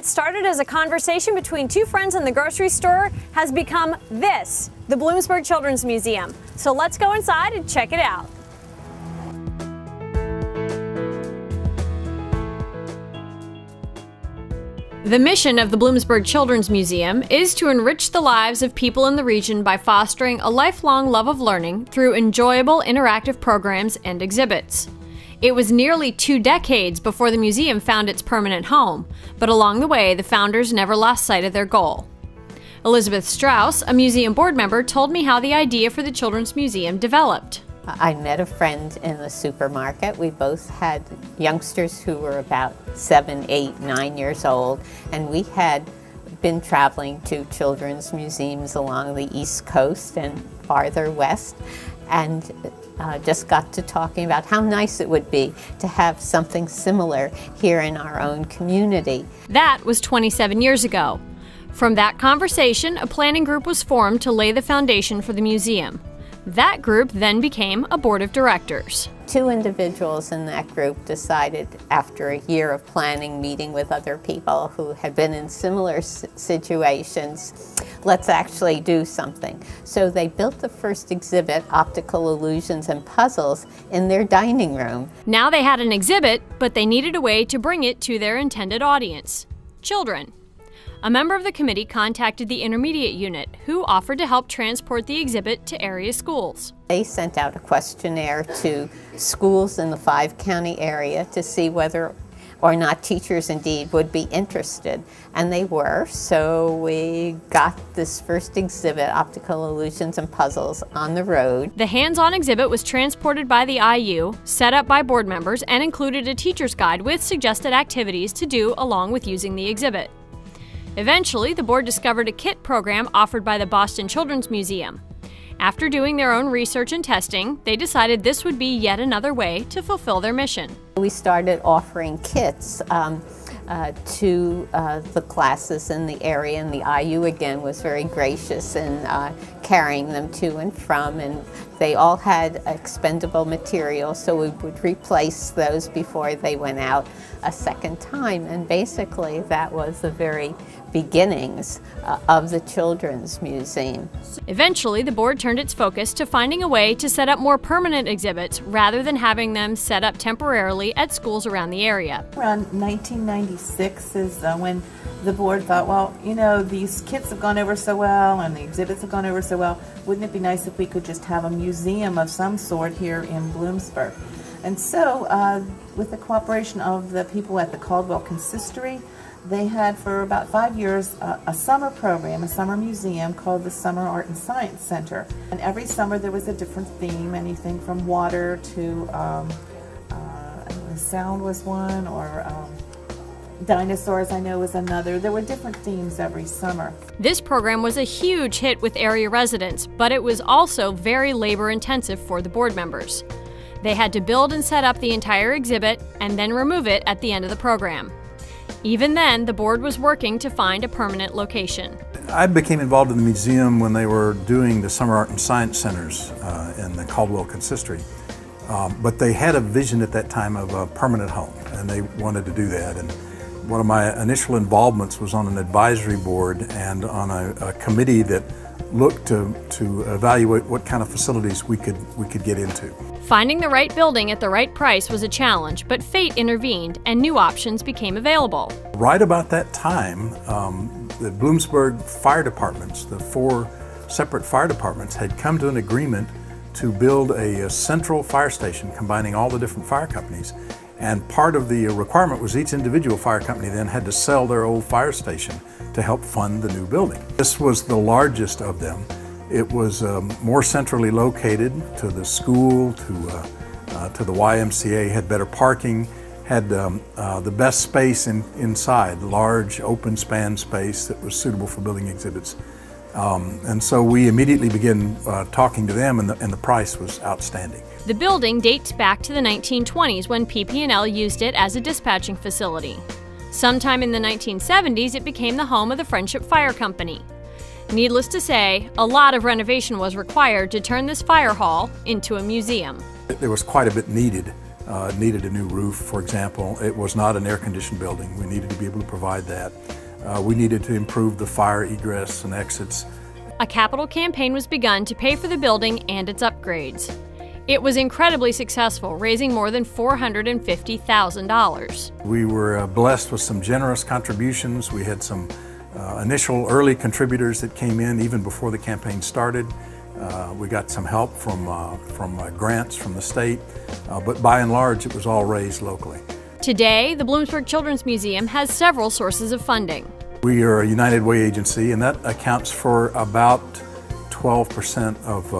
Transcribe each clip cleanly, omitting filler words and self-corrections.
What started as a conversation between two friends in the grocery store has become this, the Bloomsburg Children's Museum. So let's go inside and check it out. The mission of the Bloomsburg Children's Museum is to enrich the lives of people in the region by fostering a lifelong love of learning through enjoyable interactive programs and exhibits. It was nearly 2 decades before the museum found its permanent home, but along the way, the founders never lost sight of their goal. Elizabeth Strauss, a museum board member, told me how the idea for the Children's Museum developed. I met a friend in the supermarket. We both had youngsters who were about 7, 8, 9 years old, and we had been traveling to children's museums along the East Coast and farther west, and just got to talking about how nice it would be to have something similar here in our own community. That was 27 years ago. From that conversation, a planning group was formed to lay the foundation for the museum. That group then became a board of directors. 2 individuals in that group decided, after a year of planning, meeting with other people who had been in similar situations, let's actually do something. So they built the first exhibit, Optical Illusions and Puzzles, in their dining room. Now they had an exhibit, but they needed a way to bring it to their intended audience, children. A member of the committee contacted the intermediate unit, who offered to help transport the exhibit to area schools. They sent out a questionnaire to schools in the 5-county area to see whether or not teachers indeed would be interested, and they were. So we got this first exhibit, Optical Illusions and Puzzles, on the road. The hands-on exhibit was transported by the IU, set up by board members, and included a teacher's guide with suggested activities to do along with using the exhibit. Eventually, the board discovered a kit program offered by the Boston Children's Museum. After doing their own research and testing, they decided this would be yet another way to fulfill their mission. We started offering kits to the classes in the area, and the IU again was very gracious in carrying them to and from, and they all had expendable material, so we would replace those before they went out a second time, and basically that was the very beginnings of the Children's Museum. Eventually, the board turned its focus to finding a way to set up more permanent exhibits rather than having them set up temporarily at schools around the area. Around 1996 is when the board thought, well, you know, these kits have gone over so well and the exhibits have gone over so well, wouldn't it be nice if we could just have a museum of some sort here in Bloomsburg? And so, with the cooperation of the people at the Caldwell Consistory, they had for about 5 years a summer program, a summer museum called the Summer Art and Science Center. And every summer there was a different theme, anything from water to sound was one, or dinosaurs I know was another. There were different themes every summer. This program was a huge hit with area residents, but it was also very labor intensive for the board members. They had to build and set up the entire exhibit and then remove it at the end of the program. Even then, the board was working to find a permanent location. I became involved in the museum when they were doing the Summer Art and Science Centers in the Caldwell Consistory. But they had a vision at that time of a permanent home, and they wanted to do that. And one of my initial involvements was on an advisory board and on a committee that looked to evaluate what kind of facilities we could get into. Finding the right building at the right price was a challenge, but fate intervened and new options became available. Right about that time, the Bloomsburg fire departments, the 4 separate fire departments, had come to an agreement to build a central fire station combining all the different fire companies. And part of the requirement was each individual fire company then had to sell their old fire station to help fund the new building. This was the largest of them. It was more centrally located to the school, to the YMCA, had better parking, had the best space inside, large open span space that was suitable for building exhibits. And so we immediately began talking to them, and the price was outstanding. The building dates back to the 1920s when PP&L used it as a dispatching facility. Sometime in the 1970s, it became the home of the Friendship Fire Company. Needless to say, a lot of renovation was required to turn this fire hall into a museum. There was quite a bit needed needed a new roof, for example. It was not an air-conditioned building. We needed to be able to provide that. We needed to improve the fire egress and exits. A capital campaign was begun to pay for the building and its upgrades. It was incredibly successful, raising more than $450,000. We were blessed with some generous contributions. We had some initial early contributors that came in even before the campaign started. We got some help from grants from the state, but by and large it was all raised locally. Today, the Bloomsburg Children's Museum has several sources of funding. We are a United Way agency, and that accounts for about 12% of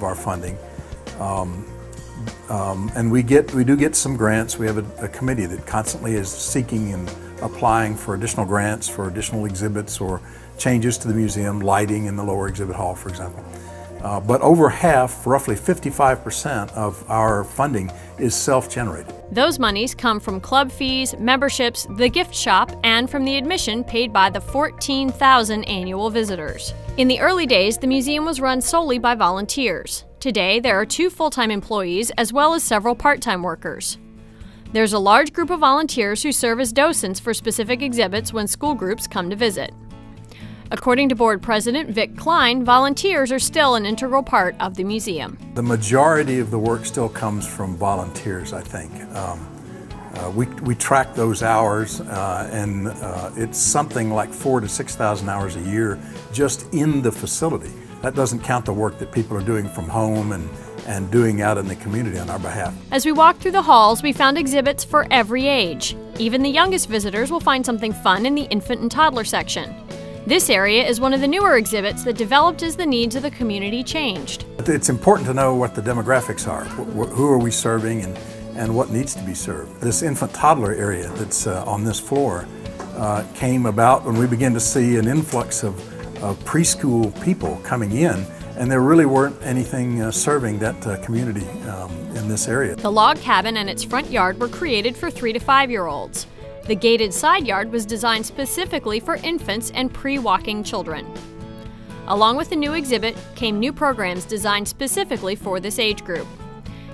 our funding. And we do get some grants. We have a committee that constantly is seeking and applying for additional grants for additional exhibits or changes to the museum, lighting in the lower exhibit hall, for example. But over half, roughly 55% of our funding is self-generated. Those monies come from club fees, memberships, the gift shop, and from the admission paid by the 14,000 annual visitors. In the early days, the museum was run solely by volunteers. Today, there are 2 full-time employees as well as several part-time workers. There's a large group of volunteers who serve as docents for specific exhibits when school groups come to visit. According to board president Vic Klein, volunteers are still an integral part of the museum. The majority of the work still comes from volunteers, I think. We track those hours, and it's something like 4,000 to 6,000 hours a year just in the facility. That doesn't count the work that people are doing from home and doing out in the community on our behalf. As we walked through the halls, we found exhibits for every age. Even the youngest visitors will find something fun in the infant and toddler section. This area is one of the newer exhibits that developed as the needs of the community changed. It's important to know what the demographics are, who are we serving, and what needs to be served. This infant toddler area that's on this floor came about when we began to see an influx of preschool people coming in, and there really weren't anything serving that community in this area. The log cabin and its front yard were created for 3 to 5-year-olds. The gated side yard was designed specifically for infants and pre-walking children. Along with the new exhibit came new programs designed specifically for this age group.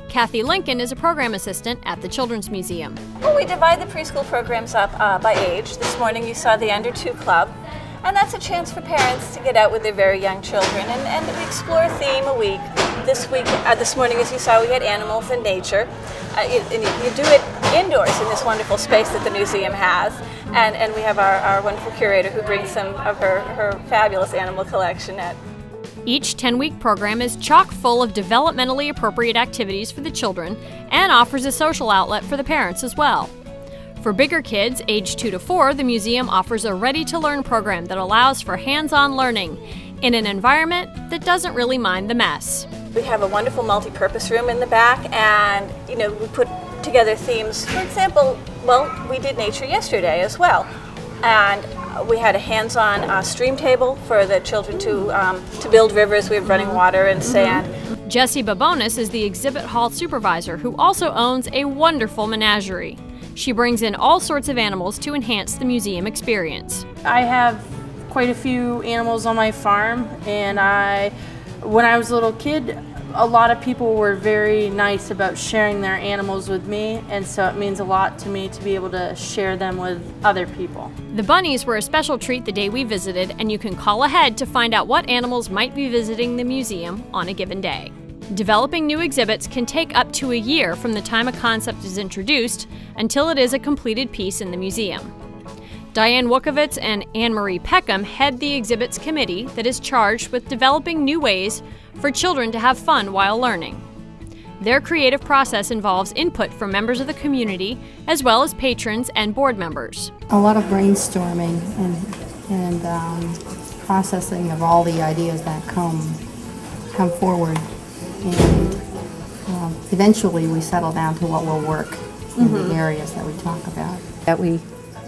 Kathy Lincoln is a program assistant at the Children's Museum. Well, we divide the preschool programs up by age. This morning you saw the Under 2 Club, and that's a chance for parents to get out with their very young children and we explore a theme a week. This morning, as you saw, we had animals and nature. And you do it indoors in this wonderful space that the museum has. And we have our wonderful curator who brings some of her fabulous animal collection in. Each 10-week program is chock full of developmentally appropriate activities for the children and offers a social outlet for the parents as well. For bigger kids, aged 2 to 4, the museum offers a ready-to-learn program that allows for hands-on learning in an environment that doesn't really mind the mess. We have a wonderful multi-purpose room in the back, and we put together themes. For example, well, we did nature yesterday as well, and we had a hands-on stream table for the children to build rivers. We have running water and sand. Jessie Babonis is the exhibit hall supervisor who also owns a wonderful menagerie. She brings in all sorts of animals to enhance the museum experience. I have quite a few animals on my farm, and when I was a little kid, a lot of people were very nice about sharing their animals with me, and so it means a lot to me to be able to share them with other people. The bunnies were a special treat the day we visited, and you can call ahead to find out what animals might be visiting the museum on a given day. Developing new exhibits can take up to a year from the time a concept is introduced until it is a completed piece in the museum. Diane Wukovitz and Anne-Marie Peckham head the exhibits committee that is charged with developing new ways for children to have fun while learning. Their creative process involves input from members of the community as well as patrons and board members. A lot of brainstorming and processing of all the ideas that come forward, and eventually we settle down to what will work in the areas that we talk about. That we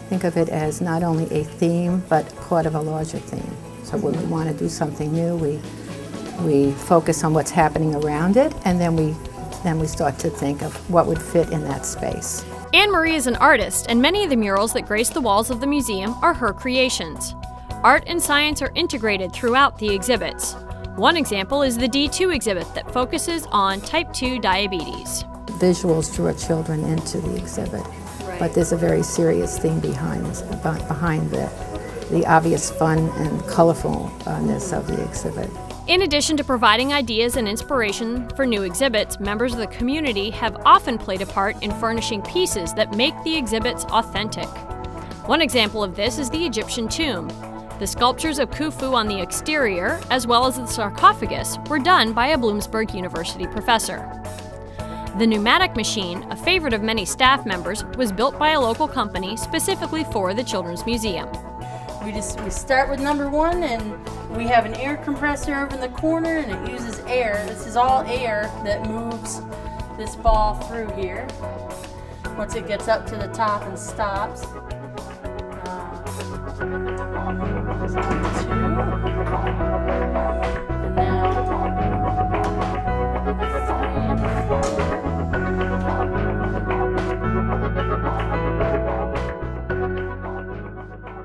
think of it as not only a theme, but part of a larger theme. So when we want to do something new, we focus on what's happening around it, and then we start to think of what would fit in that space. Anne-Marie is an artist, and many of the murals that grace the walls of the museum are her creations. Art and science are integrated throughout the exhibits. One example is the D2 exhibit that focuses on type 2 diabetes. visuals draw children into the exhibit. But there's a very serious theme behind the obvious fun and colorfulness of the exhibit. In addition to providing ideas and inspiration for new exhibits, members of the community have often played a part in furnishing pieces that make the exhibits authentic. One example of this is the Egyptian tomb. The sculptures of Khufu on the exterior, as well as the sarcophagus, were done by a Bloomsburg University professor. The pneumatic machine, a favorite of many staff members, was built by a local company specifically for the Children's Museum. We start with number 1, and we have an air compressor over in the corner, and it uses air. This is all air that moves this ball through here once it gets up to the top and stops.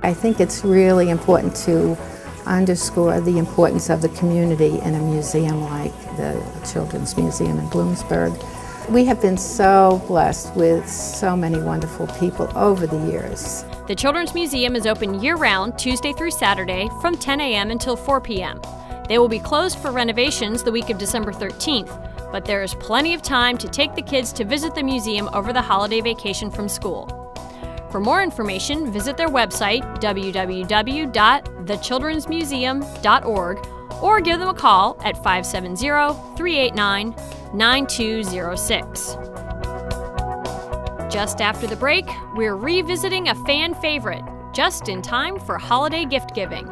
I think it's really important to underscore the importance of the community in a museum like the Children's Museum in Bloomsburg. We have been so blessed with so many wonderful people over the years. The Children's Museum is open year-round, Tuesday through Saturday, from 10 a.m. until 4 p.m. They will be closed for renovations the week of December 13th, but there is plenty of time to take the kids to visit the museum over the holiday vacation from school. For more information, visit their website, www.thechildrensmuseum.org, or give them a call at 570-389-9206. Just after the break, we're revisiting a fan favorite, just in time for holiday gift giving.